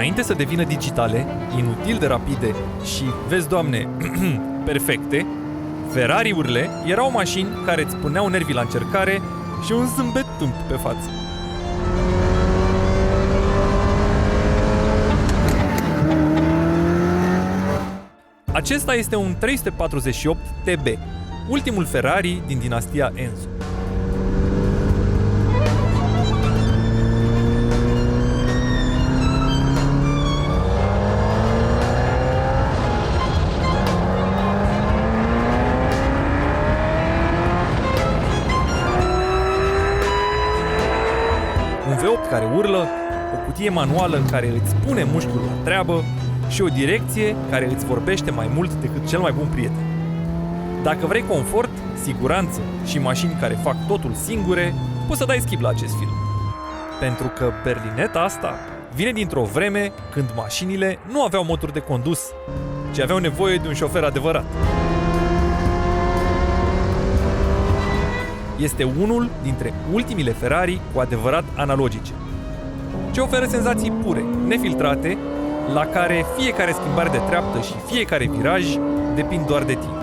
Înainte să devină digitale, inutil de rapide și, vezi Doamne, perfecte, Ferrari-urile erau mașini care îți puneau nervii la încercare și un zâmbet tâmp pe față. Acesta este un 348 TB, ultimul Ferrari din dinastia Enzo. Un V8 care urlă, o cutie manuală care îți pune mușchiul la treabă și o direcție care îți vorbește mai mult decât cel mai bun prieten. Dacă vrei confort, siguranță și mașini care fac totul singure, poți să dai skip la acest film. Pentru că berlineta asta vine dintr-o vreme când mașinile nu aveau motori de condus, ci aveau nevoie de un șofer adevărat. Este unul dintre ultimile Ferrari cu adevărat analogice, ce oferă senzații pure, nefiltrate, la care fiecare schimbare de treaptă și fiecare viraj depind doar de tine.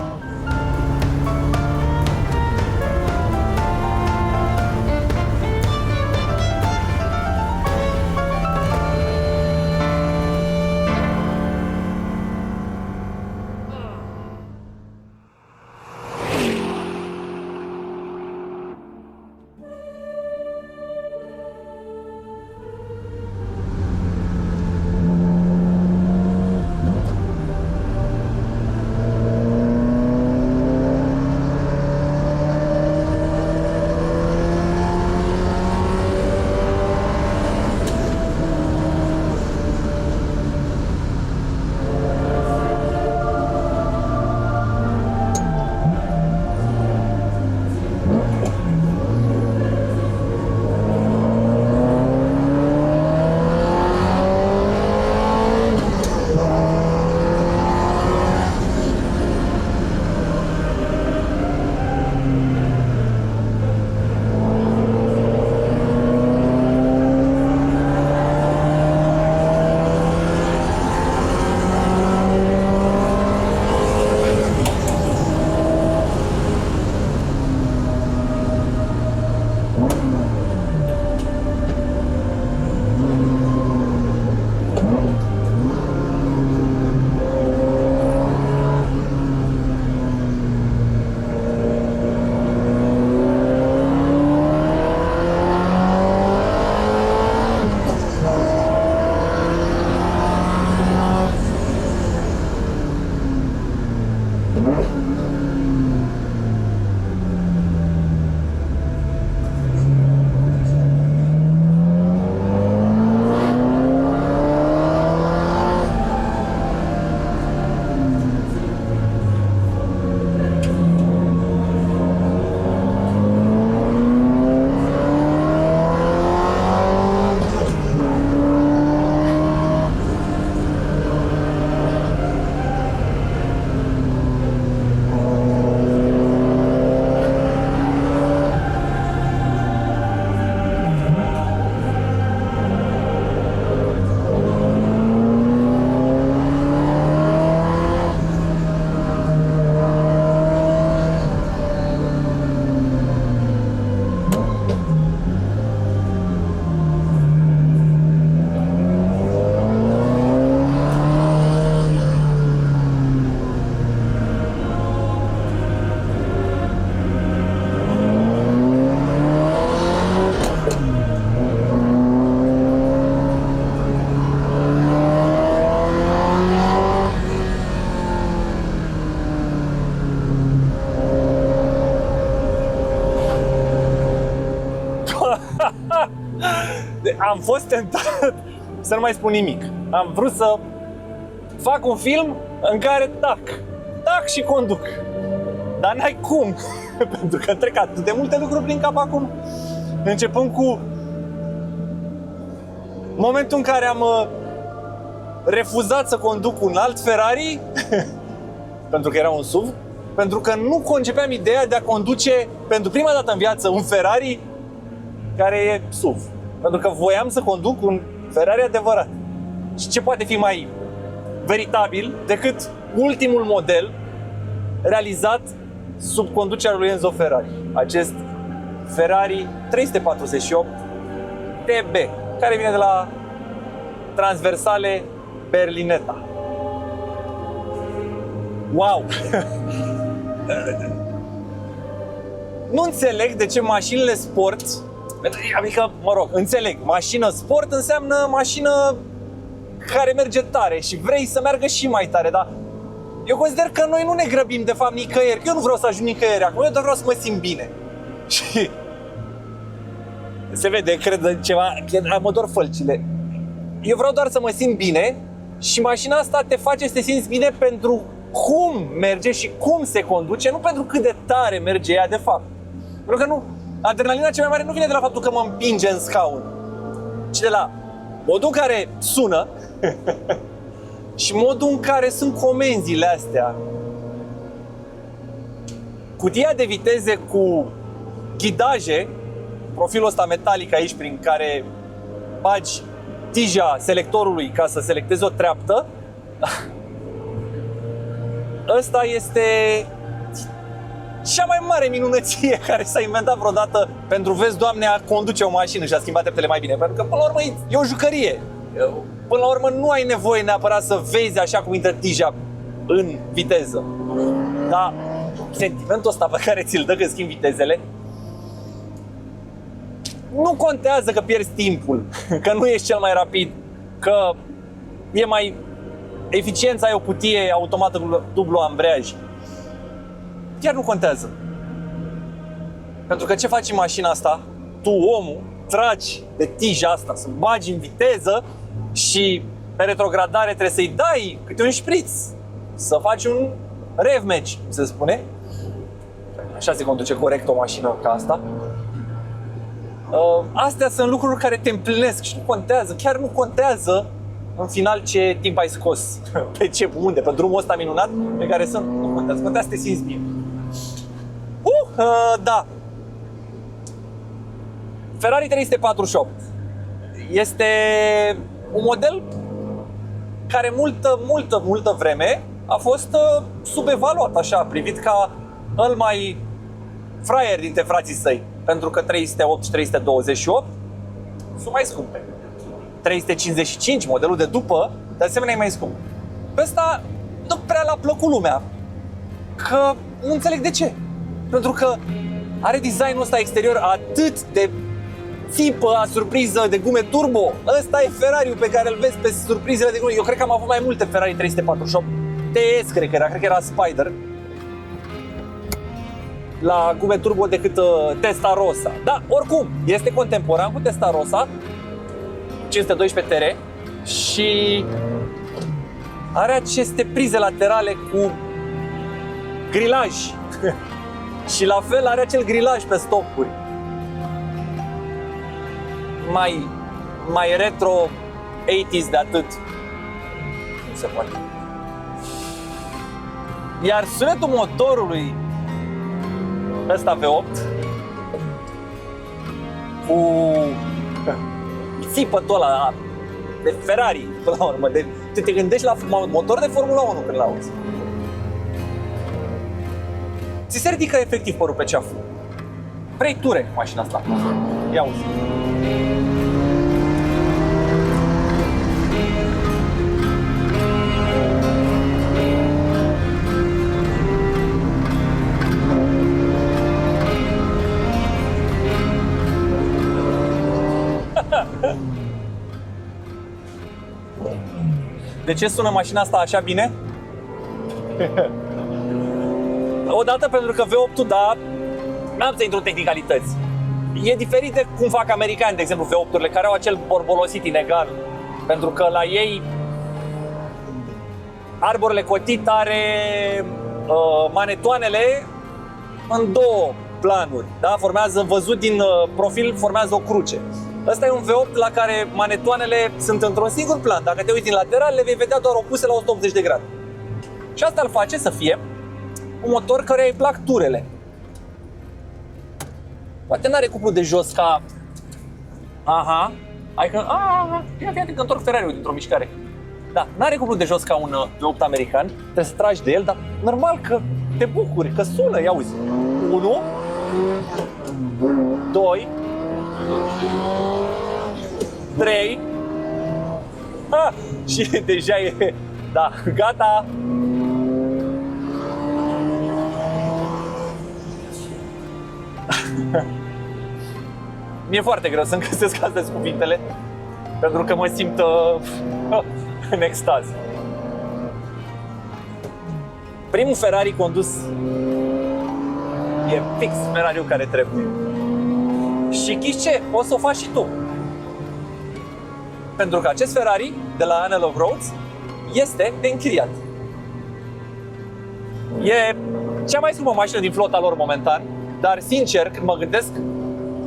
Am fost tentat să nu mai spun nimic. Am vrut să fac un film în care tac și conduc. Dar n-ai cum, pentru că trec atât de multe lucruri prin cap acum. Începând cu momentul în care am refuzat să conduc un alt Ferrari, pentru că era un SUV, pentru că nu concepeam ideea de a conduce pentru prima dată în viață un Ferrari care e SUV. Pentru că voiam să conduc un Ferrari adevărat. Și ce poate fi mai veritabil decât ultimul model realizat sub conducerea lui Enzo Ferrari. Acest Ferrari 348 TB, care vine de la transversale Berlinetta. Wow! Nu înțeleg de ce mașinile sport, adică, mă rog, înțeleg, mașină sport înseamnă mașină care merge tare și vrei să meargă și mai tare, dar eu consider că noi nu ne grăbim de fapt nicăieri. Eu nu vreau să ajung nicăieri acum, eu doar vreau să mă simt bine. Și se vede, cred ceva, mă dor fălcile. Eu vreau doar să mă simt bine și mașina asta te face să te simți bine pentru cum merge și cum se conduce, nu pentru cât de tare merge ea de fapt. Pentru că nu, adrenalina cea mai mare nu vine de la faptul că mă împinge în scaun, ci de la modul în care sună și modul în care sunt comenzile astea. Cutia de viteze cu ghidaje, profilul ăsta metalic aici prin care bagi tija selectorului ca să selectezi o treaptă, ăsta este cea mai mare minunăție care s-a inventat vreodată pentru, vezi, Doamne, a conduce o mașină și a schimbat treptele mai bine. Pentru că, până la urmă, e o jucărie. Până la urmă, nu ai nevoie neapărat să vezi așa cum intră tija în viteză. Dar sentimentul ăsta pe care ți-l dă când schimbi vitezele, nu contează că pierzi timpul, că nu ești cel mai rapid, că e mai eficient să ai o cutie automată dublu ambreiaj. Chiar nu contează. Pentru că ce faci în mașina asta? Tu, omul, tragi de tija asta, să bagi în viteză și pe retrogradare trebuie să-i dai câte un șpriț, să faci un rev match, se spune. Așa se conduce corect o mașină ca asta. Astea sunt lucruri care te împlinesc și nu contează, chiar nu contează în final ce timp ai scos, pe unde, pe drumul ăsta minunat pe care sunt, nu contează, contează să te simți bine. Da. Ferrari 348 este un model care multă vreme a fost subevaluat, așa, privit ca îl mai fraier dintre frații săi, pentru că 308 și 328 sunt mai scumpe. 355, modelul de după, de asemenea e mai scump. Pe ăsta nu prea l-a plăcut lumea, că nu înțeleg de ce. Pentru că are designul ăsta exterior atât de țipă a surpriză de gume turbo. Ăsta e Ferrari-ul pe care îl vezi pe surprizele de gume. Eu cred că am avut mai multe Ferrari 348 TS, cred că era Spider la gume turbo decât Testarossa. Da, oricum, este contemporan cu Testarossa, 512 TR, și are aceste prize laterale cu grilaj. Și la fel are acel grilaj pe stopuri. Mai retro 80s de atât. Nu se poate. Iar sunetul motorului ăsta V8 cu țipătul ăla de Ferrari, până la urmă, te gândești la motor de Formula 1 când l-auzi. Ți se ridică efectiv părul pe ceafă. Vrei ture mașina asta. Ia uzi. De ce sună mașina asta așa bine? Odată pentru că V8-ul, da, n-am să intru în tehnicalități. E diferit de cum fac americani, de exemplu, V8-urile, care au acel borbolosit inegal. Pentru că la ei arborele cotit are manetoanele în două planuri, da? Formează, văzut din profil, formează o cruce. Ăsta e un V8 la care manetoanele sunt într-un singur plan. Dacă te uiți din lateral, le vei vedea doar opuse la 180 de grade. Și asta îl face să fie un motor care îi plac turele. Poate n-are cuplu de jos ca... Aha, Adică, fii atent că întorc Ferrari-ul dintr-o mișcare. Da, n-are cuplu de jos ca un V8 american, trebuie să tragi de el, dar normal că te bucuri, că sună, ia auzi. 1, 2, 3, și deja e, da, gata. Mi-e foarte greu să-mi găsesc astăzi cuvintele, pentru că mă simt în extaz. Primul Ferrari condus e fix Ferrari-ul care trebuie. Și știți ce? O să o faci și tu. Pentru că acest Ferrari de la Anhel of Roads este de închiriat. E cea mai scumpă mașină din flota lor momentan, dar sincer, când mă gândesc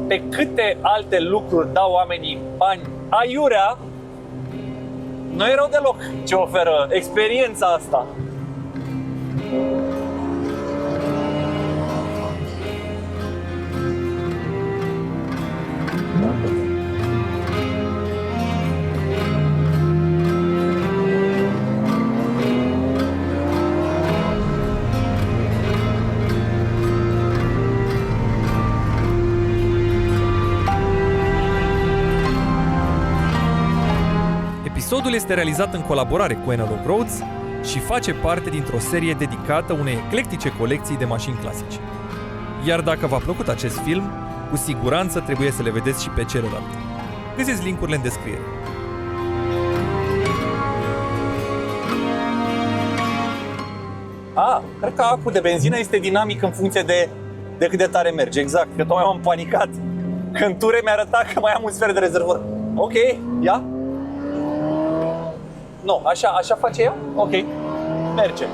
pe câte alte lucruri dau oamenii bani aiurea, nu e rău deloc ce oferă experiența asta. Episodul este realizat în colaborare cu Anhel of Roads și face parte dintr-o serie dedicată unei eclectice colecții de mașini clasice. Iar dacă v-a plăcut acest film, cu siguranță trebuie să le vedeți și pe celelalte. Găsiți link-urile în descriere. Cred că acul de benzină este dinamic în funcție de cât de tare merge. Exact, că tocmai m-am panicat. Când ture mi-arăta că mai am un sfert de rezervor. Ok, ia. Nu, așa face ea? Ok, merge.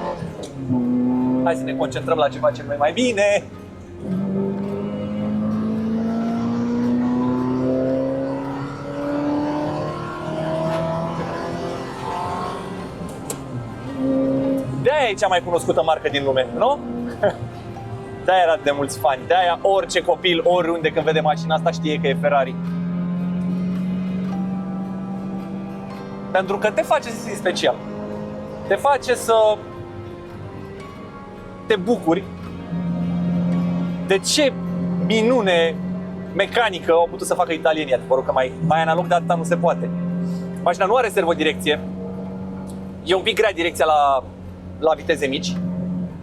Hai să ne concentrăm la ce facem noi mai bine. De-aia e cea mai cunoscută marcă din lume, nu? De-aia era de mulți fani, de-aia orice copil, oriunde când vede mașina asta știe că e Ferrari. Pentru că te face să simți special. Te face să te bucuri de ce minune mecanică au putut să facă italienii. Adevărul că mai analog de atâta nu se poate. Mașina nu are servodirecție. E un pic grea direcția la viteze mici,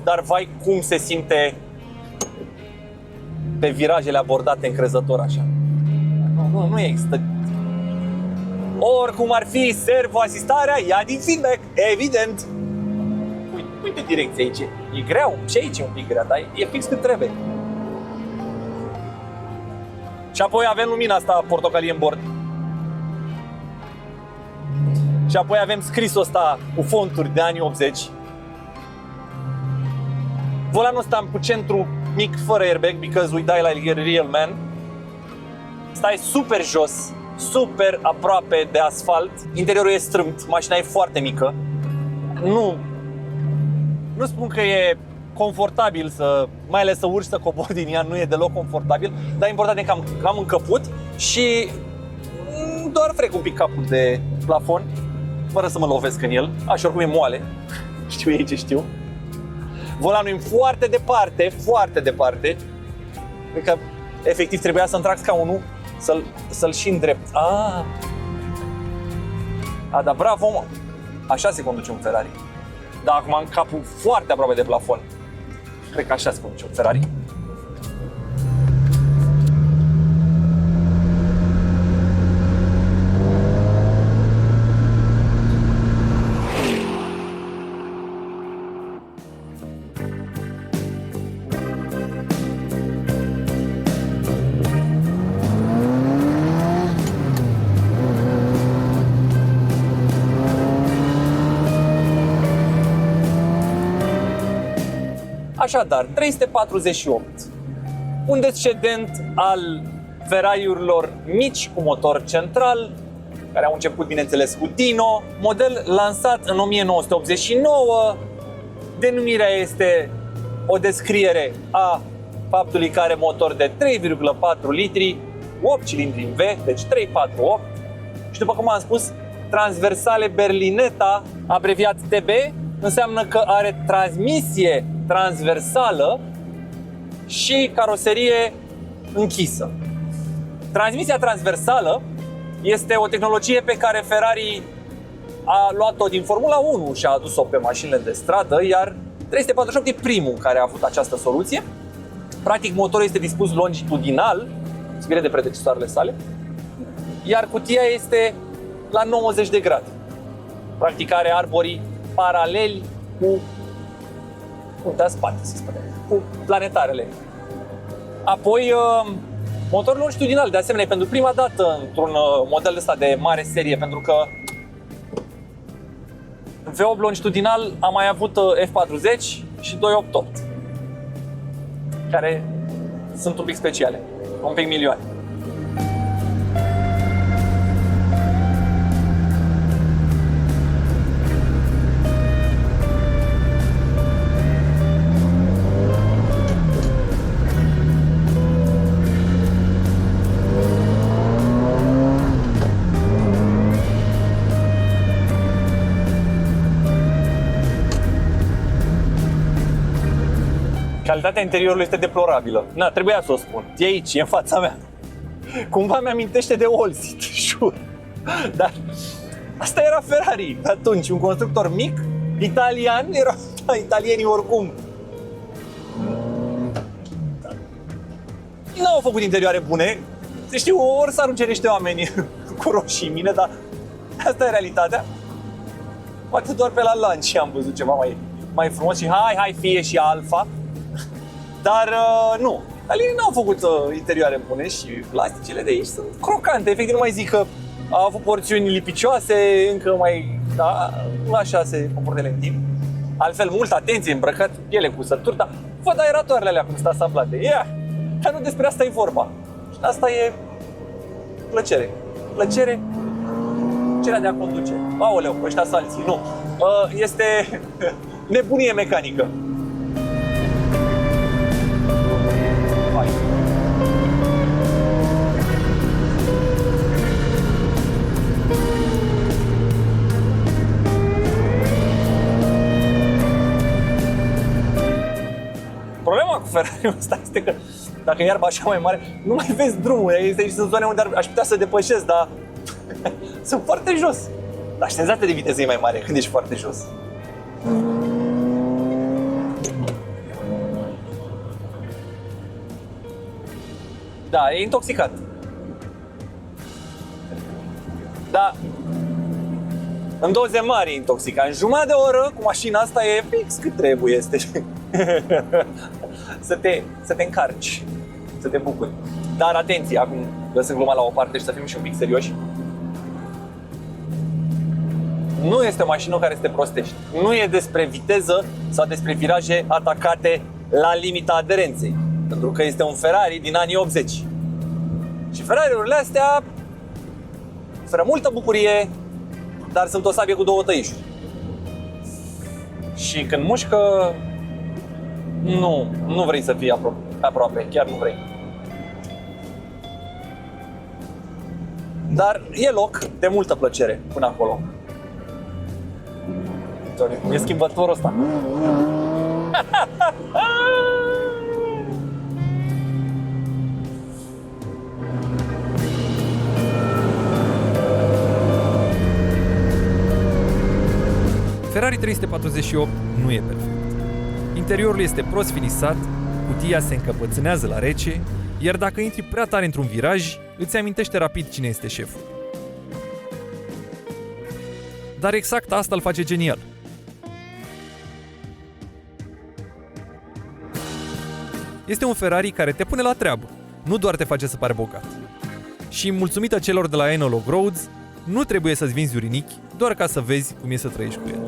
dar vai cum se simte pe virajele abordate încrezător așa. Nu există. Oricum ar fi servoasistarea, ia din feedback, evident. Uite direcția aici. E greu, și aici e un pic grea, dar e fix cât trebuie. Și apoi avem lumina asta portocalie în bord. Și apoi avem scrisul ăsta cu fonturi de anii 80. Volanul ăsta cu centru mic, fără airbag, because we die like a real man. Stai super jos, super aproape de asfalt. Interiorul e strâmt, mașina e foarte mică. Nu spun că e confortabil mai ales să urci, să cobori din ea, nu e deloc confortabil, dar important e că am încăput și doar frec un pic capul de plafon, fără să mă lovesc în el, așa oricum e moale, știu ei ce știu. Volanul e foarte departe, cred că efectiv trebuia să-mi trag scaunul, să-l și îndrept. Dar bravo, mă! Așa se conduce un Ferrari. Dar acum am capul foarte aproape de plafon. Cred că așa se conduce un Ferrari. Așadar, 348. Un descendent al Ferrari-urilor mici cu motor central, care au început, bineînțeles, cu Dino, model lansat în 1989. Denumirea este o descriere a faptului că are motor de 3,4 litri, 8 cilindri în V, deci 348, Și după cum am spus, transversale Berlinetta, abreviat TB, înseamnă că are transmisie transversală și caroserie închisă. Transmisia transversală este o tehnologie pe care Ferrari a luat-o din Formula 1 și a adus-o pe mașinile de stradă, iar 348 e primul care a avut această soluție. Practic, motorul este dispus longitudinal, spre de predecesoarele sale, iar cutia este la 90 de grade. Practic are arborii paraleli cu cu planetarele. Apoi, motorul longitudinal, de asemenea, pentru prima dată într-un model ăsta de mare serie, pentru că V8 longitudinal a mai avut F40 și 288, care sunt un pic speciale, un pic milioane. Calitatea interiorului este deplorabilă. Na, trebuia să o spun. E aici, e în fața mea. Cumva mi-amintește de Olsit, jur. Dar asta era Ferrari atunci, un constructor mic, italian, erau italienii oricum. Nu au făcut interioare bune. Se știu, ori s-ar arunce niște oameni cu roșii în mine, dar asta e realitatea. Poate doar pe la lunch am văzut ceva mai frumos și hai, fie și Alfa. Dar nu, italienii n-au făcut interioare bune și plasticele de aici sunt crocante. Efectiv, nu mai zic că au avut porțiuni lipicioase, încă mai, da, așa se comportă ele în timp. Altfel, multă atenție, îmbrăcat piele cu sături, dar văd aeratoarele alea cum sunt asamblate. Dar nu despre asta e vorba. Și asta e plăcere. Plăcerea de a conduce. Aoleu, ăștia salții, nu. Este nebunie mecanică. Hai. Problema cu Ferrari-ul ăsta este că dacă e iarba așa mai mare, nu mai vezi drumul. Sunt zone unde aș putea să depășesc, dar sunt foarte jos. Dar senzația de viteză e mai mare când ești foarte jos. Da, e intoxicat. Da. În doze mari e intoxicat. În jumătate de oră cu mașina asta e fix cât trebuie. Este să te încarci, să te bucuri. Dar atenție, acum lăsând gluma la o parte și să fim și un pic serioși. Nu este o mașină care să te prostești. Nu e despre viteză sau despre viraje atacate la limita aderenței. Pentru că este un Ferrari din anii 80. Și Ferrari-urile astea oferă multă bucurie, dar sunt o sabie cu două tăișuri. Și când mușcă, nu vrei să fii aproape, chiar nu vrei. Dar e loc de multă plăcere până acolo. E schimbătorul ăsta. Ferrari 348 nu e perfect. Interiorul este prost finisat, cutia se încăpățânează la rece, iar dacă intri prea tare într-un viraj, îți amintește rapid cine este șeful. Dar exact asta îl face genial. Este un Ferrari care te pune la treabă, nu doar te face să pari bogat. Și mulțumită celor de la Enolog Roads, nu trebuie să-ți vinzi urinichi doar ca să vezi cum e să trăiești cu el.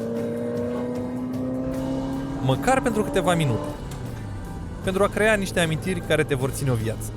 Măcar pentru câteva minute. Pentru a crea niște amintiri care te vor ține o viață.